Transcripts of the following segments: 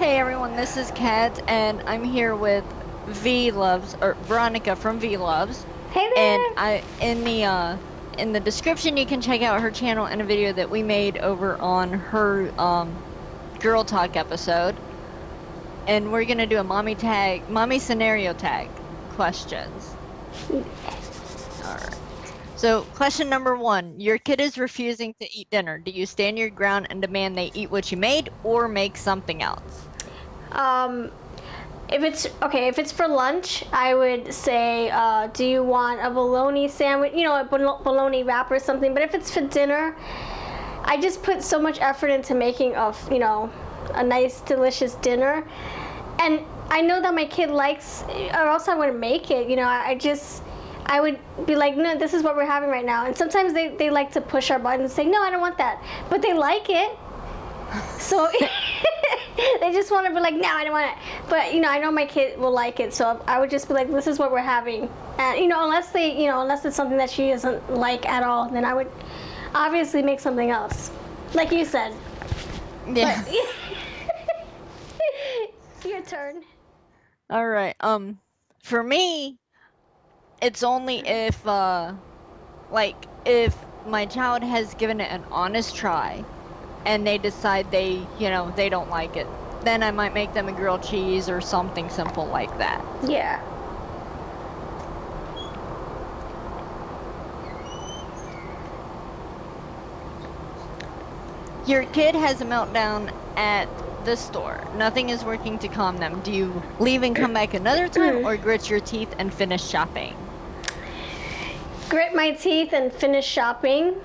Hey everyone, this is Kat, and I'm here with V Loves or Veronica from V Loves. Hey And there! in the description you can check out her channel and a video that we made over on her Girl Talk episode. And we're gonna do a mommy scenario tag questions. Alright. So question number 1, your kid is refusing to eat dinner. Do you stand your ground and demand they eat what you made or make something else? If it's for lunch, I would say, do you want a bologna sandwich? You know, a bologna wrap or something. But if it's for dinner, I just put so much effort into making a nice, delicious dinner, and I know that my kid likes, or else I wouldn't make it. You know, I would be like, no, this is what we're having right now. And sometimes they like to push our buttons and say, no, I don't want that, but they like it. So they just want to be like, no, I don't want it. But I know my kid will like it, so I would just be like, this is what we're having. And unless it's something that she doesn't like at all, then I would obviously make something else, like you said. Yeah. But, your turn. All right. For me, it's only if if my child has given it an honest try and they decide they don't like it, then I might make them a grilled cheese or something simple like that. Yeah. Your kid has a meltdown at the store. Nothing is working to calm them. Do you leave and come back another time or grit your teeth and finish shopping? Grit my teeth and finish shopping.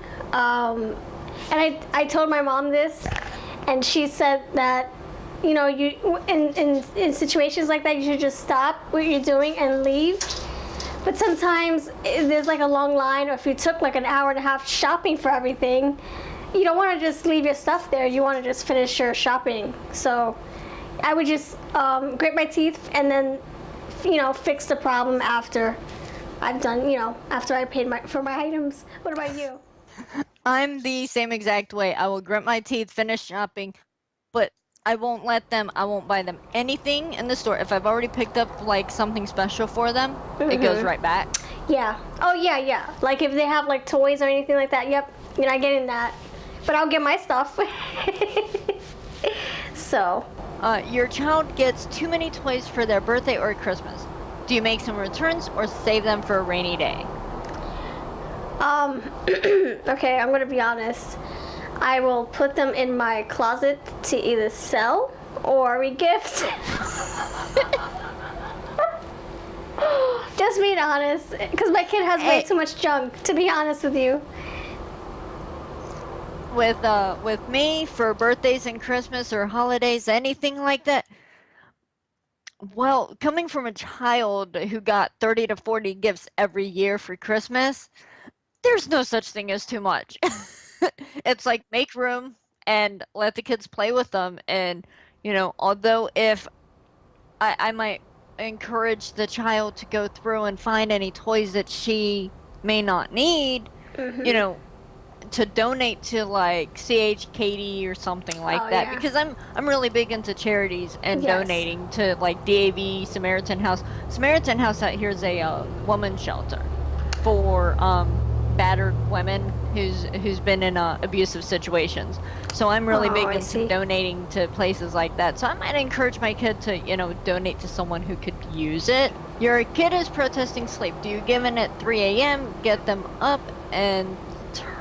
And I told my mom this, and she said that, you in situations like that, you should just stop what you're doing and leave. But sometimes there's like a long line, or if you took like an hour and a half shopping for everything, you don't want to just leave your stuff there. You want to just finish your shopping. So I would just grit my teeth and then, fix the problem after I've done, after I paid for my items. What about you? I'm the same exact way. I will grit my teeth, finish shopping, but I won't buy them anything in the store. If I've already picked up like something special for them, it goes right back. Yeah. Oh, yeah. Like if they have like toys or anything like that, yep, you're not getting that. But I'll get my stuff. So. Your child gets too many toys for their birthday or Christmas. Do you make some returns or save them for a rainy day? Okay, I'm gonna be honest. I will put them in my closet to either sell or regift. Just being honest, because my kid has way too much junk, to be honest with you. With me, for birthdays and Christmas or holidays, anything like that, well, coming from a child who got 30 to 40 gifts every year for Christmas, there's no such thing as too much. It's like, make room and let the kids play with them. And, although if I might encourage the child to go through and find any toys that she may not need, to donate to like CHKD or something like that. Yeah. Because I'm really big into charities and Yes. donating to like DAV, Samaritan House. Samaritan House out here is a woman's shelter for battered women who's been in abusive situations. So I'm really big into donating to places like that. So I might encourage my kid to donate to someone who could use it. Your kid is protesting sleep. Do you give in at 3 a.m., get them up and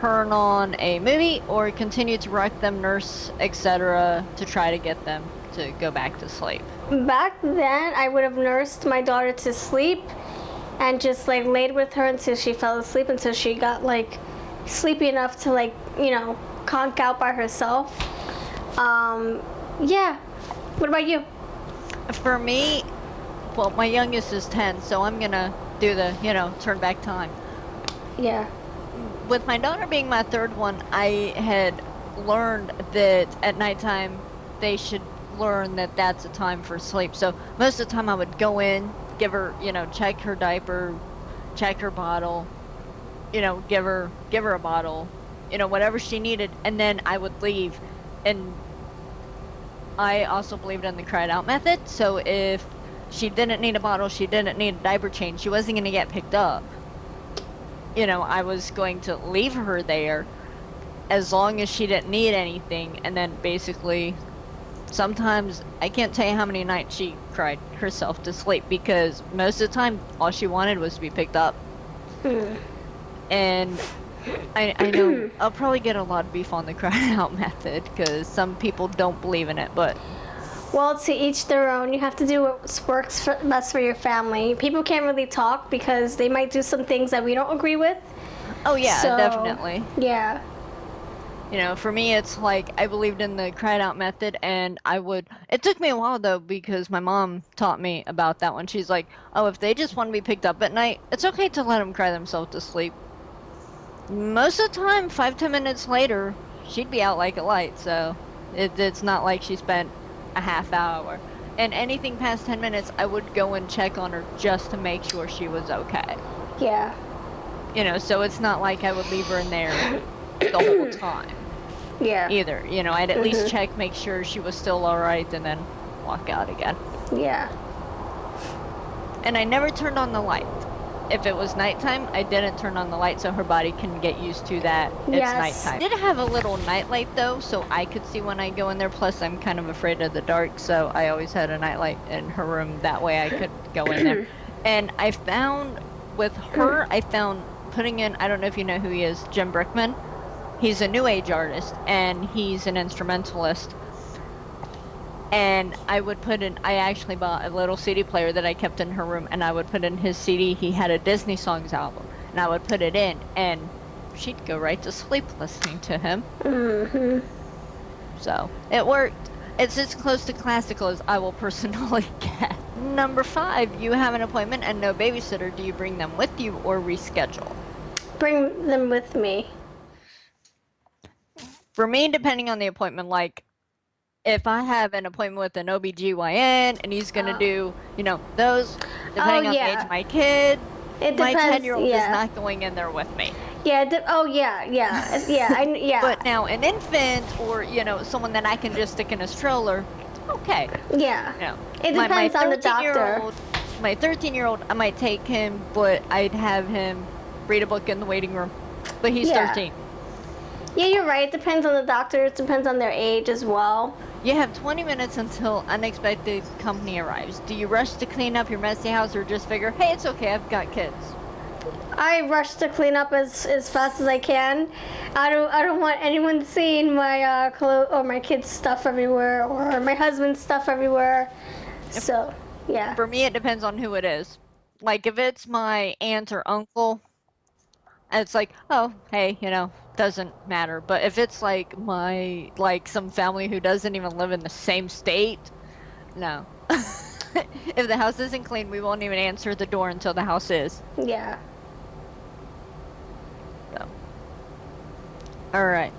turn on a movie, or continue to rock them, nurse, etc., to try to get them to go back to sleep? Back then, I would have nursed my daughter to sleep and just like laid with her until she fell asleep, until she got like sleepy enough to like, conk out by herself. Yeah. What about you? For me, well, my youngest is 10, so I'm gonna do the, turn back time. Yeah. With my daughter being my third one, I had learned that at nighttime they should learn that that's a time for sleep. So most of the time I would go in, give her, check her diaper, check her bottle, give her a bottle, whatever she needed, and then I would leave. And I also believed in the cried out method. So if she didn't need a bottle, she didn't need a diaper change, she wasn't going to get picked up. You know, I was going to leave her there as long as she didn't need anything, and then basically sometimes I can't tell you how many nights she cried herself to sleep because most of the time all she wanted was to be picked up. And I know I'll probably get a lot of beef on the cry out method because some people don't believe in it, but Well, to each their own. You have to do what works best for your family. People can't really talk because they might do some things that we don't agree with. oh yeah, So, definitely. Yeah. You know, for me, it's like I believed in the cried out method, and it took me a while though, because my mom taught me about that one. She's like, oh, if they just want to be picked up at night, it's okay to let them cry themselves to sleep. Most of the time, 5-10 minutes later, she'd be out like a light, so it's not like she spent a half hour. And anything past 10 minutes, I would go and check on her just to make sure she was okay. Yeah. You know, so it's not like I would leave her in there the whole time. Yeah. Either, you know, I'd at least check, make sure she was still alright, and then walk out again. Yeah. And I never turned on the light. If it was nighttime, I didn't turn on the light so her body can get used to that it's Yes. nighttime. I did have a little nightlight though, so I could see when I go in there. Plus, I'm kind of afraid of the dark, so I always had a nightlight in her room. That way I could go in there. And I found, with her, I found putting in, I don't know if you know who he is, Jim Brickman. He's a new age artist, and he's an instrumentalist. And I actually bought a little CD player that I kept in her room, and I would put in his CD. He had a Disney songs album, and I would put it in, and she'd go right to sleep listening to him. So, it worked. It's as close to classical as I will personally get. Number 5, you have an appointment and no babysitter. Do you bring them with you or reschedule? Bring them with me. For me, depending on the appointment, like, if I have an appointment with an OBGYN and he's going to do, you know, those, depending on the age of my kid, It my depends. 10-year-old is Yeah. not going in there with me. Yeah. Yeah. But now an infant or, you know, someone that I can just stick in a stroller, okay. Yeah. You know, It depends on the doctor. My 13-year-old, I might take him, but I'd have him read a book in the waiting room. But he's Yeah. 13. Yeah, you're right. It depends on the doctor. It depends on their age as well. You have 20 minutes until unexpected company arrives. Do you rush to clean up your messy house or just figure, hey, it's okay, I've got kids? I rush to clean up as fast as I can. I don't want anyone seeing my clothes or my kids' stuff everywhere or my husband's stuff everywhere. So, yeah. For me, it depends on who it is. Like, if it's my aunt or uncle, it's like, oh, hey, you know, doesn't matter. But if it's like some family who doesn't even live in the same state, no. If the house isn't clean, we won't even answer the door until the house is. Yeah. So. Alright.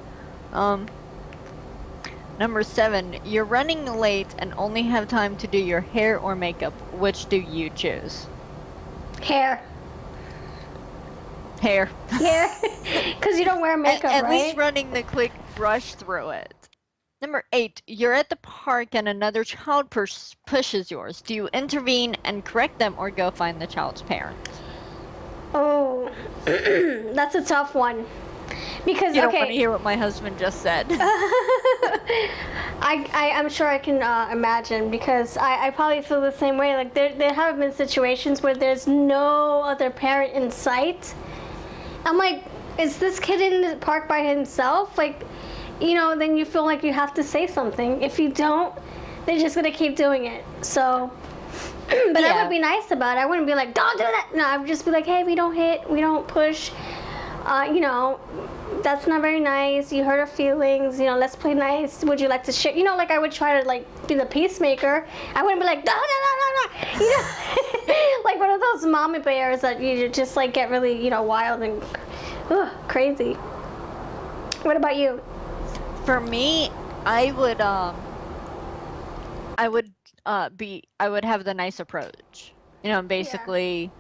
Number 7, you're running late and only have time to do your hair or makeup. Which do you choose? Hair. Hair. Yeah. Because you don't wear makeup, At right? least running the quick brush through it. Number 8, you're at the park and another child pushes yours. Do you intervene and correct them or go find the child's parents? Oh, that's a tough one. Because, You don't want to okay, hear what my husband just said. I'm sure I can imagine because I probably feel the same way. Like there have been situations where there's no other parent in sight. I'm like, is this kid in the park by himself? Like, you know, then you feel like you have to say something. If you don't, they're just gonna keep doing it. So, but I would be nice about it. I wouldn't be like, don't do that. No, I would just be like, hey, we don't hit, we don't push. You know, that's not very nice. You hurt our feelings. You know, let's play nice. Would you like to share? You know, like I would try to like be the peacemaker. I wouldn't be like, no. You know, like one of those mama bears that you just like get really, you know, wild and crazy. What about you? For me, I would have the nice approach. Basically,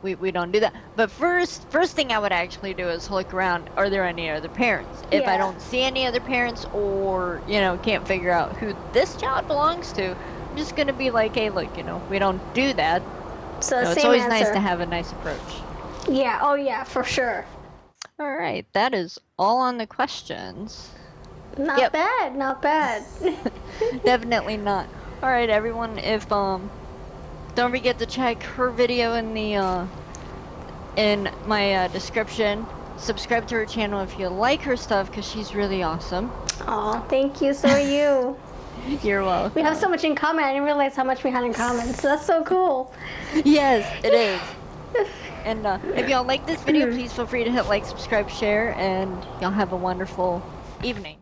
we don't do that. But first thing I would actually do is look around, are there any other parents? If I Yeah. don't see any other parents, or, can't figure out who this child belongs to, I'm just gonna be like, hey, look, we don't do that. So It's same always answer. nice to have a nice approach. Yeah. Oh yeah, for sure. All right, that is all on the questions. Not Yep. bad. Not bad. Definitely not. All right, everyone. If don't forget to check her video in the in my description. Subscribe to her channel if you like her stuff, because she's really awesome. Aw, thank you. So are you. You're welcome. We have so much in common. I didn't realize how much we had in common. So that's so cool. Yes, it is. And if y'all like this video, please feel free to hit like, subscribe, share, and y'all have a wonderful evening.